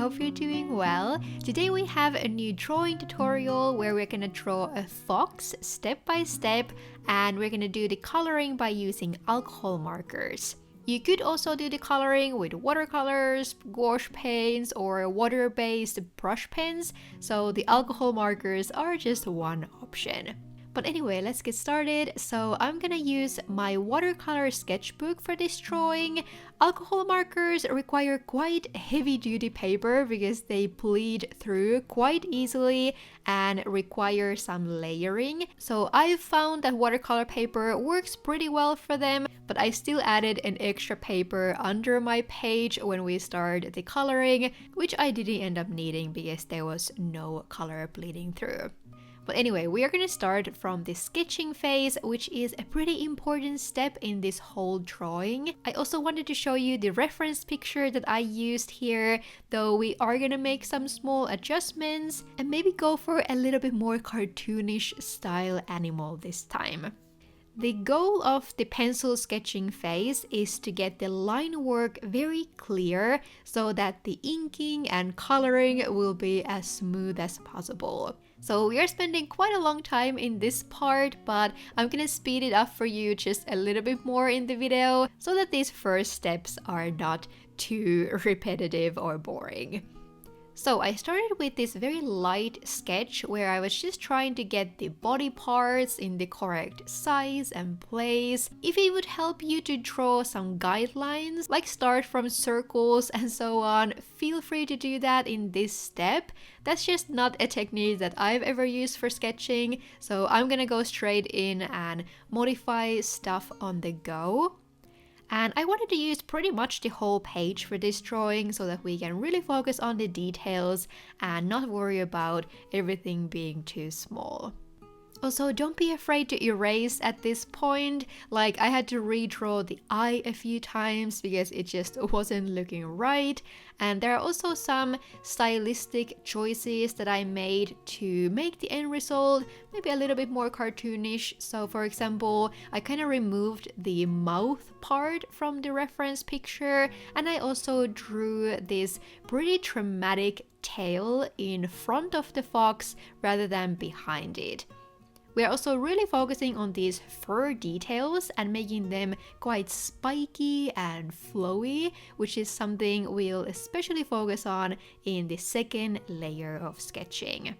hope you're doing well. Today we have a new drawing tutorial where we're gonna draw a fox step by step, and we're gonna do the coloring by using alcohol markers. You could also do the coloring with watercolors, gouache paints, or water-based brush pens, so the alcohol markers are just one option. But anyway, let's get started. So I'm gonna use my watercolor sketchbook for this drawing. Alcohol markers require quite heavy-duty paper because they bleed through quite easily and require some layering. So I've found that watercolor paper works pretty well for them, but I still added an extra paper under my page when we started the coloring, which I didn't end up needing because there was no color bleeding through. But anyway, we are going to start from the sketching phase, which is a pretty important step in this whole drawing. I also wanted to show you the reference picture that I used here, though we are going to make some small adjustments and maybe go for a little bit more cartoonish style animal this time. The goal of the pencil sketching phase is to get the line work very clear so that the inking and coloring will be as smooth as possible. So we are spending quite a long time in this part, but I'm gonna speed it up for you just a little bit more in the video so that these first steps are not too repetitive or boring. So I started with this very light sketch where I was just trying to get the body parts in the correct size and place. If it would help you to draw some guidelines, like start from circles and so on, feel free to do that in this step. That's just not a technique that I've ever used for sketching, so I'm gonna go straight in and modify stuff on the go. And I wanted to use pretty much the whole page for this drawing so that we can really focus on the details and not worry about everything being too small. Also, don't be afraid to erase at this point. Like, I had to redraw the eye a few times because it just wasn't looking right. And there are also some stylistic choices that I made to make the end result maybe a little bit more cartoonish. So for example, I kind of removed the mouth part from the reference picture, and I also drew this pretty dramatic tail in front of the fox rather than behind it. We are also really focusing on these fur details and making them quite spiky and flowy, which is something we'll especially focus on in the second layer of sketching.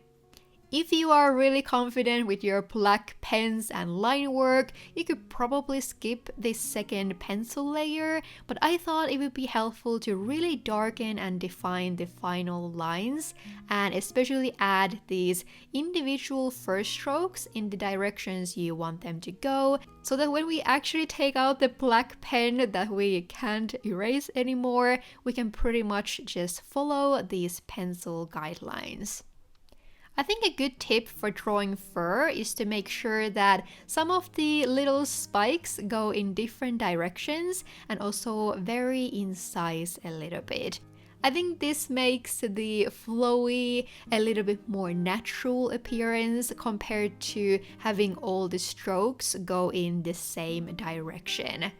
If you are really confident with your black pens and line work, you could probably skip this second pencil layer, but I thought it would be helpful to really darken and define the final lines, and especially add these individual first strokes in the directions you want them to go, so that when we actually take out the black pen that we can't erase anymore, we can pretty much just follow these pencil guidelines. I think a good tip for drawing fur is to make sure that some of the little spikes go in different directions and also vary in size a little bit. I think this makes the flowy a little bit more natural appearance compared to having all the strokes go in the same direction.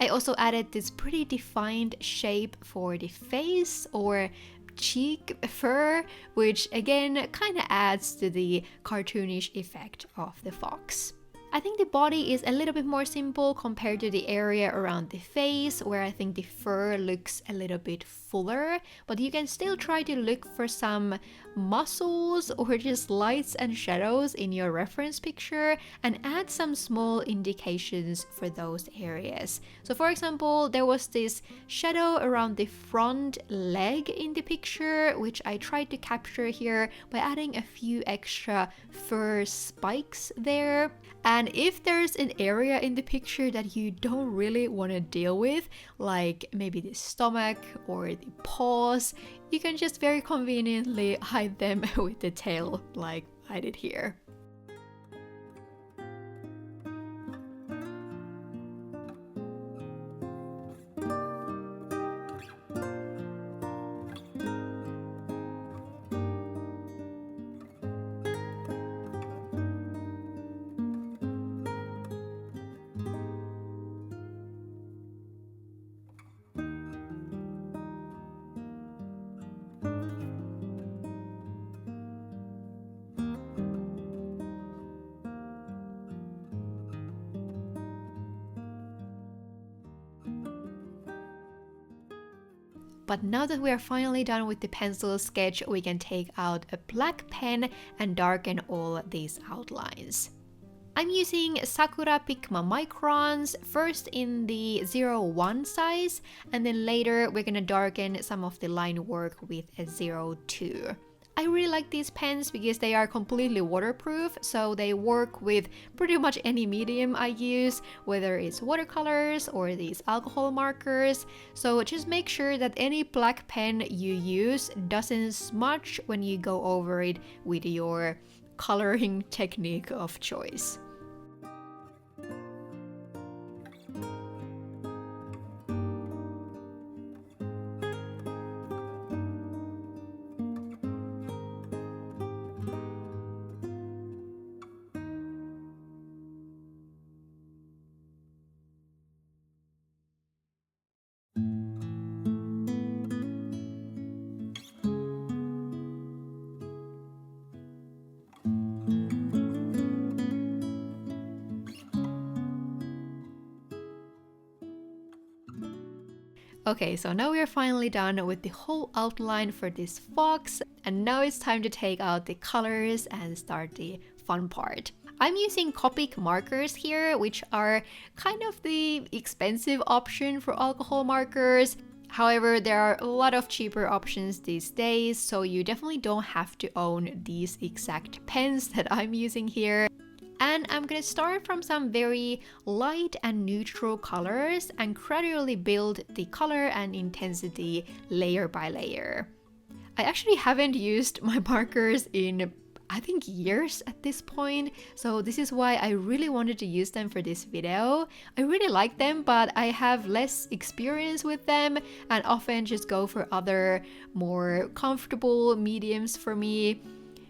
I also added this pretty defined shape for the face or cheek fur, which again kind of adds to the cartoonish effect of the fox. I think the body is a little bit more simple compared to the area around the face, where I think the fur looks a little bit fuller, but you can still try to look for some muscles or just lights and shadows in your reference picture and add some small indications for those areas. So for example, there was this shadow around the front leg in the picture, which I tried to capture here by adding a few extra fur spikes there. And if there's an area in the picture that you don't really want to deal with, like maybe the stomach or the paws, you can just very conveniently hide them with the tail like I did here. But now that we are finally done with the pencil sketch, we can take out a black pen and darken all these outlines. I'm using Sakura Pigma Microns, first in the 01 size, and then later we're gonna darken some of the line work with a 02. I really like these pens because they are completely waterproof, so they work with pretty much any medium I use, whether it's watercolors or these alcohol markers. So just make sure that any black pen you use doesn't smudge when you go over it with your coloring technique of choice. Okay, so now we are finally done with the whole outline for this fox, and now it's time to take out the colors and start the fun part. I'm using Copic markers here, which are kind of the expensive option for alcohol markers. However, there are a lot of cheaper options these days, so you definitely don't have to own these exact pens that I'm using here. And I'm gonna start from some very light and neutral colors and gradually build the color and intensity layer by layer. I actually haven't used my markers in I think years at this point, so this is why I really wanted to use them for this video. I really like them, but I have less experience with them and often just go for other more comfortable mediums for me.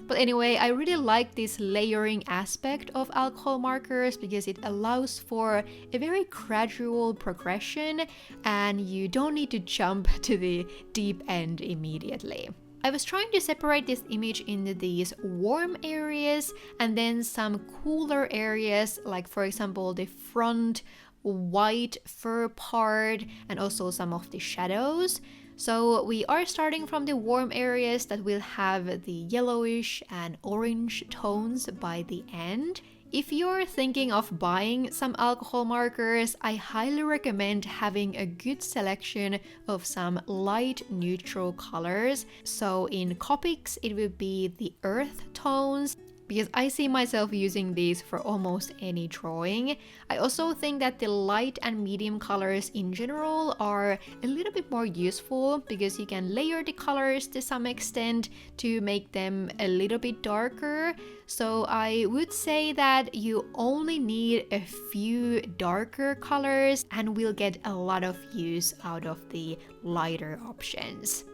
But anyway, I really like this layering aspect of alcohol markers because it allows for a very gradual progression and you don't need to jump to the deep end immediately. I was trying to separate this image into these warm areas and then some cooler areas, like for example the front white fur part and also some of the shadows. So we are starting from the warm areas that will have the yellowish and orange tones by the end. If you're thinking of buying some alcohol markers, I highly recommend having a good selection of some light neutral colors. So in Copics, it would be the earth tones, because I see myself using these for almost any drawing. I also think that the light and medium colors in general are a little bit more useful because you can layer the colors to some extent to make them a little bit darker. So I would say that you only need a few darker colors and we'll get a lot of use out of the lighter options.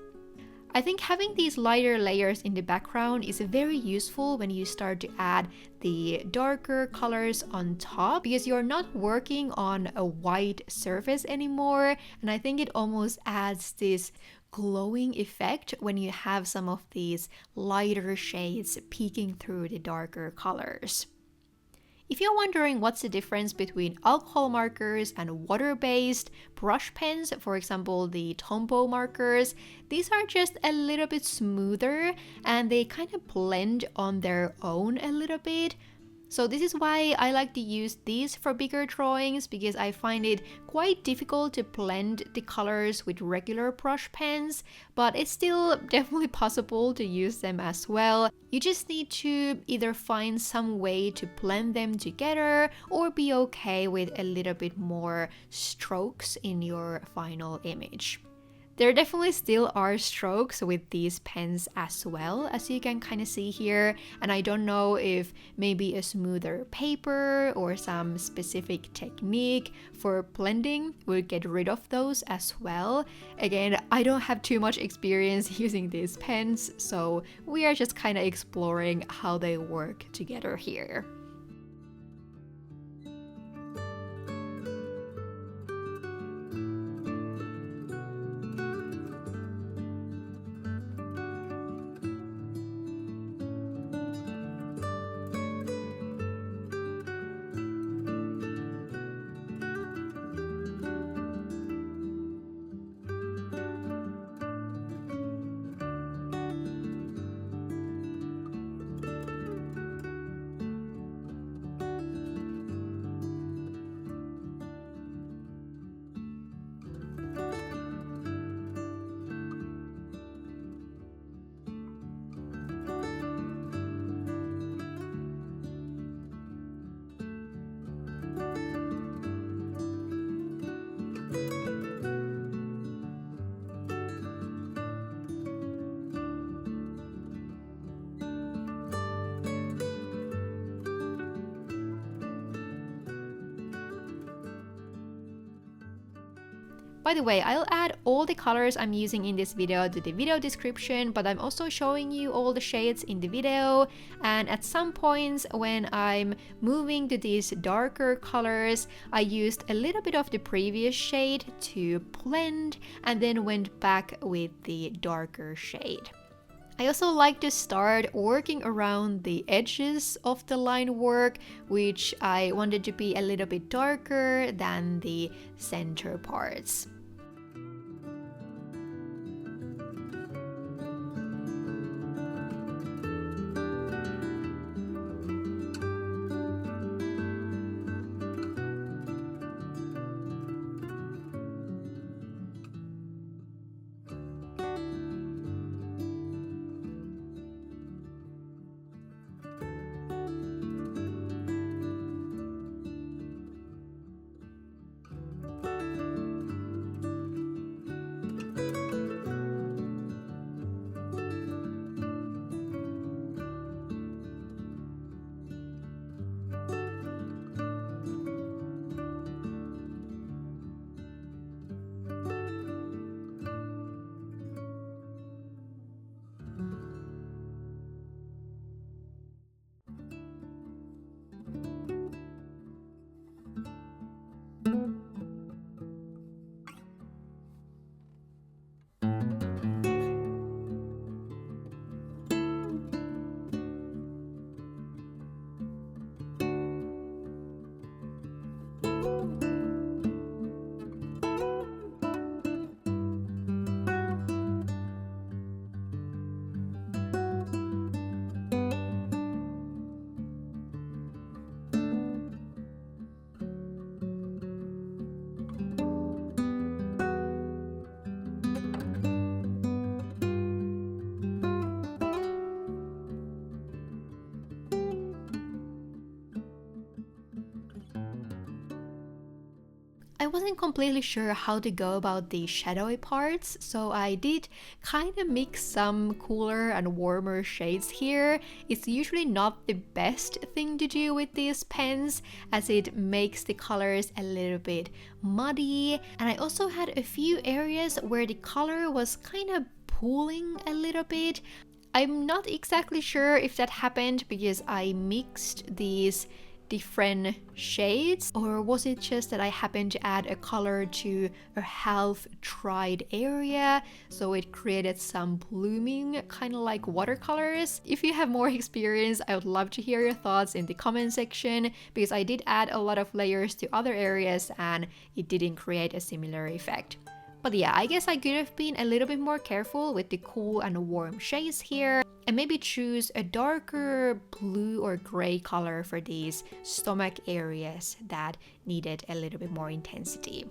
I think having these lighter layers in the background is very useful when you start to add the darker colors on top because you're not working on a white surface anymore, and I think it almost adds this glowing effect when you have some of these lighter shades peeking through the darker colors. If you're wondering what's the difference between alcohol markers and water-based brush pens, for example the Tombow markers, these are just a little bit smoother and they kind of blend on their own a little bit. So this is why I like to use these for bigger drawings because I find it quite difficult to blend the colors with regular brush pens, but it's still definitely possible to use them as well. You just need to either find some way to blend them together or be okay with a little bit more strokes in your final image. There definitely still are strokes with these pens as well, as you can kind of see here, and I don't know if maybe a smoother paper or some specific technique for blending would get rid of those as well. Again, I don't have too much experience using these pens, so we are just kind of exploring how they work together here. By the way, I'll add all the colors I'm using in this video to the video description, but I'm also showing you all the shades in the video, and at some points when I'm moving to these darker colors, I used a little bit of the previous shade to blend and then went back with the darker shade. I also like to start working around the edges of the line work, which I wanted to be a little bit darker than the center parts. I wasn't completely sure how to go about the shadowy parts, so I did kind of mix some cooler and warmer shades here. It's usually not the best thing to do with these pens, as it makes the colors a little bit muddy, and I also had a few areas where the color was kind of pooling a little bit. I'm not exactly sure if that happened because I mixed these different shades, or was it just that I happened to add a color to a half dried area, so it created some blooming kind of like watercolors. If you have more experience, I would love to hear your thoughts in the comment section, because I did add a lot of layers to other areas and it didn't create a similar effect. But yeah, I guess I could have been a little bit more careful with the cool and warm shades here, and maybe choose a darker blue or gray color for these stomach areas that needed a little bit more intensity.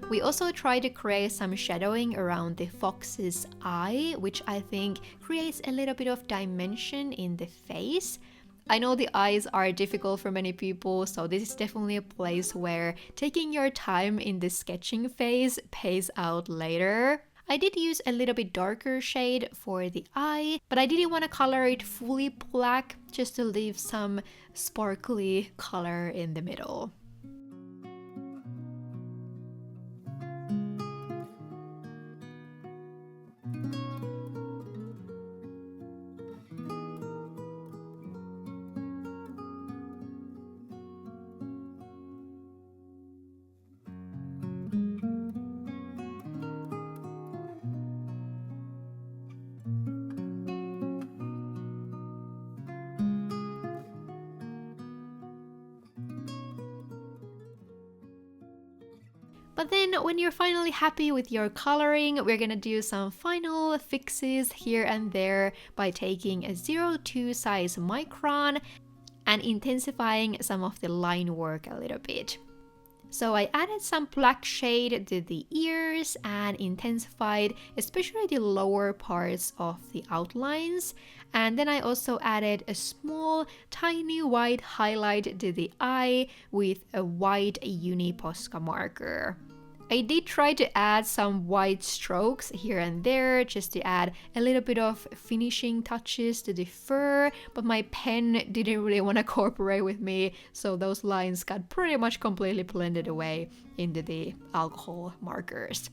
We also try to create some shadowing around the fox's eye, which I think creates a little bit of dimension in the face. I know the eyes are difficult for many people, so this is definitely a place where taking your time in the sketching phase pays out later. I did use a little bit darker shade for the eye, but I didn't want to color it fully black, just to leave some sparkly color in the middle. But then when you're finally happy with your coloring, we're gonna do some final fixes here and there by taking a 02 size micron and intensifying some of the line work a little bit. So I added some black shade to the ears and intensified especially the lower parts of the outlines. And then I also added a small tiny white highlight to the eye with a white uni Posca marker. I did try to add some white strokes here and there just to add a little bit of finishing touches to the fur, but my pen didn't really want to cooperate with me, so those lines got pretty much completely blended away into the alcohol markers.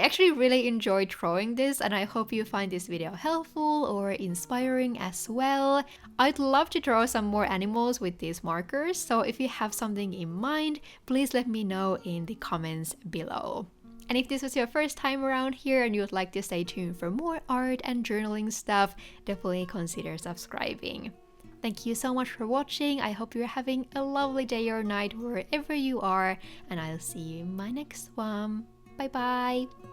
I actually really enjoyed drawing this, and I hope you find this video helpful or inspiring as well. I'd love to draw some more animals with these markers, so if you have something in mind, please let me know in the comments below. And if this was your first time around here and you would like to stay tuned for more art and journaling stuff, definitely consider subscribing. Thank you so much for watching. I hope you're having a lovely day or night wherever you are, and I'll see you in my next one. Bye bye!